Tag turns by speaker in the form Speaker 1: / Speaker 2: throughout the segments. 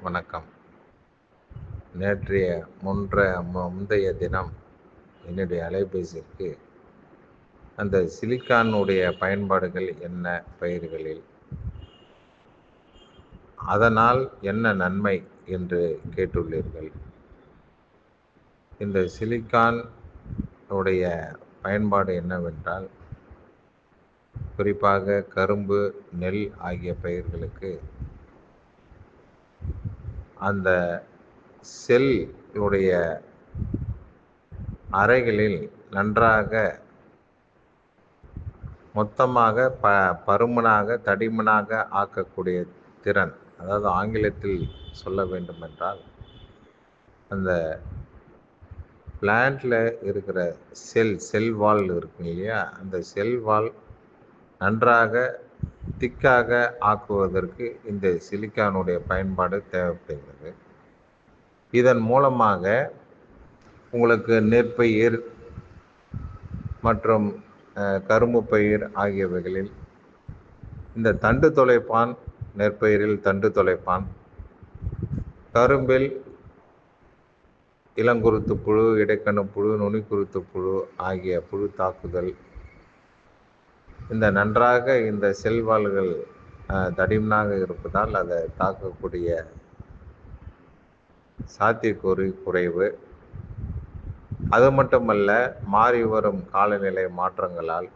Speaker 1: வணக்கம். நேற்றைய முந்தைய தினம் என்னுடைய அலைபேசிக்கு அந்த சிலிக்கானுடைய பயன்பாடுகள் என்ன பயிர்களில், அதனால் என்ன நன்மை என்று கேட்டுள்ளீர்கள். இந்த சிலிக்கான் உடைய பயன்பாடு என்னவென்றால், குறிப்பாக கரும்பு, நெல் ஆகிய பயிர்களுக்கு அந்த செல் உடைய அறைகளில் நன்றாக மொத்தமாக பருமனாக தடிமனாக ஆக்கக்கூடிய திறன், அதாவது ஆங்கிலத்தில் சொல்ல வேண்டுமென்றால், அந்த பிளான்ட்ல இருக்கிற செல் வால் இருக்குங்க இல்லையா, அந்த செல் வால் நன்றாக திக்காக ஆக்குவதற்கு இந்த சிலிக்கானுடைய பயன்பாடு தேவைப்படுகிறது. இதன் மூலமாக உங்களுக்கு நெற்பயிர் மற்றும் கரும்பு பயிர் ஆகியவைகளில் இந்த தண்டு துளைப்பான், நெற்பயிரில் தண்டு துளைப்பான், கரும்பில் இளங்குருத்து புழு, இடைக்கணு புழு, நுனிக்குருத்து புழு ஆகிய புழு தாக்குதல், இந்த நன்றாக இந்த செல்வால்கள் தடிமனாக இருப்பதால் அதை தாக்கக்கூடிய சாத்தியக்கூறு குறைவு. அது மட்டுமல்ல, மாறி வரும் காலநிலை மாற்றங்களால்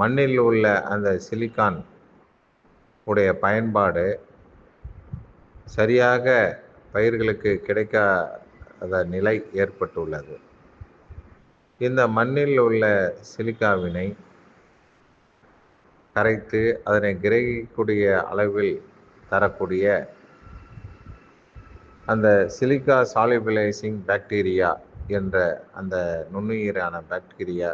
Speaker 1: மண்ணில் உள்ள அந்த சிலிக்கான் உடைய பயன்பாடு சரியாக பயிர்களுக்கு கிடைக்காத நிலை ஏற்பட்டுள்ளது. இந்த மண்ணில் உள்ள சிலிக்காவினை கரைத்து அதனை கிரகிக்கூடிய அளவில் தரக்கூடிய அந்த சிலிக்கா சாலிபிளைசிங் பாக்டீரியா என்ற அந்த நுண்ணுயிரான பாக்டீரியா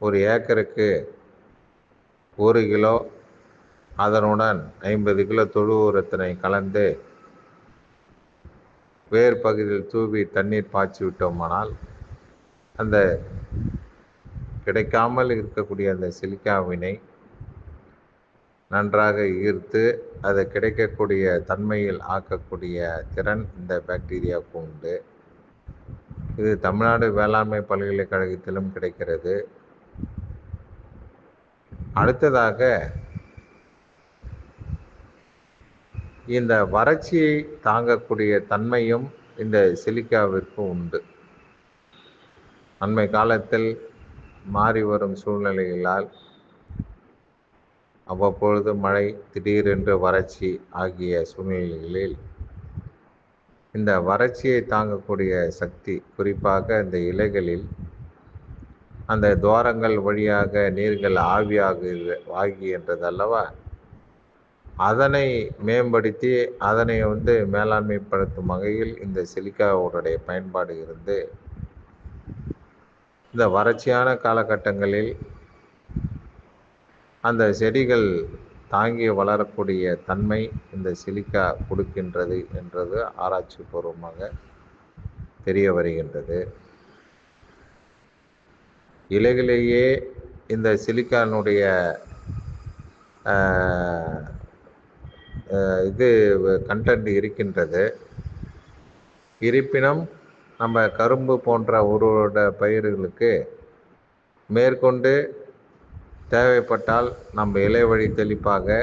Speaker 1: ஒரு ஏக்கருக்கு 1 கிலோ, அதனுடன் 50 கிலோ தொழு உரத்தினை கலந்து வேர் பகுதியில் தூவி தண்ணீர் பாய்ச்சி விட்டோமானால், அந்த கிடைக்காமல் இருக்கக்கூடிய அந்த சிலிக்காவினை நன்றாக ஈர்த்து அதை கிடைக்கக்கூடிய தன்மையில் ஆக்கக்கூடிய திறன் இந்த பாக்டீரியாவுக்கு உண்டு. இது தமிழ்நாடு வேளாண்மை பல்கலைக்கழகத்திலும் கிடைக்கிறது. அடுத்ததாக, இந்த வறட்சியை தாங்கக்கூடிய தன்மையும் இந்த சிலிக்காவிற்கு உண்டு. அண்மை காலத்தில் மாறி வரும் சூழ்நிலைகளால் அவ்வப்பொழுது மழை, திடீரென்று வறட்சி ஆகிய சூழ்நிலைகளில் இந்த வறட்சியை தாங்கக்கூடிய சக்தி, குறிப்பாக இந்த இலைகளில் அந்த துவாரங்கள் வழியாக நீர்கள் ஆகின்றது அல்லவா, அதனை மேம்படுத்தி அதனை மேலாண்மைப்படுத்தும் வகையில் இந்த சிலிக்காவுடைய பயன்பாடு இருந்து இந்த வறட்சியான காலகட்டங்களில் அந்த செடிகள் தாங்கி வளரக்கூடிய தன்மை இந்த சிலிக்கா கொடுக்கின்றது என்றது ஆராய்ச்சி பூர்வமாக தெரிய வருகின்றது. இலைகளிலேயே இந்த சிலிக்கானுடைய கண்டென்ட் இருக்கின்றது. இருப்பினும் நம்ம கரும்பு போன்ற ஒரு பயிர்களுக்கு மேற்கொண்டு தேவைப்பட்டால் நம்ம இலை வழி தெளிப்பாக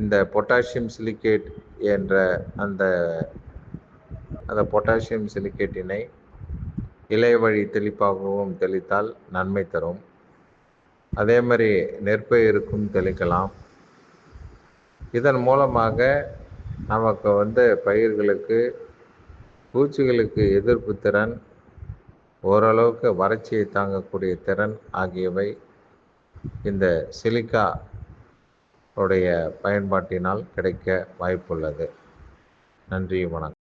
Speaker 1: இந்த பொட்டாசியம் சிலிக்கேட் என்ற அந்த பொட்டாசியம் சிலிக்கேட்டினை இலை வழி தெளிப்பாகவும் தெளித்தால் நன்மை தரும். அதே மாதிரி நெற்பயிருக்கும் தெளிக்கலாம். இதன் மூலமாக நமக்கு பயிர்களுக்கு பூச்சிகளுக்கு எதிர்ப்பு திறன், ஓரளவுக்கு வறட்சியை தாங்கக்கூடிய திறன் ஆகியவை இந்த சிலிக்கா உடைய பயன்பாட்டினால் கிடைக்க வாய்ப்புள்ளது. நன்றி, வணக்கம்.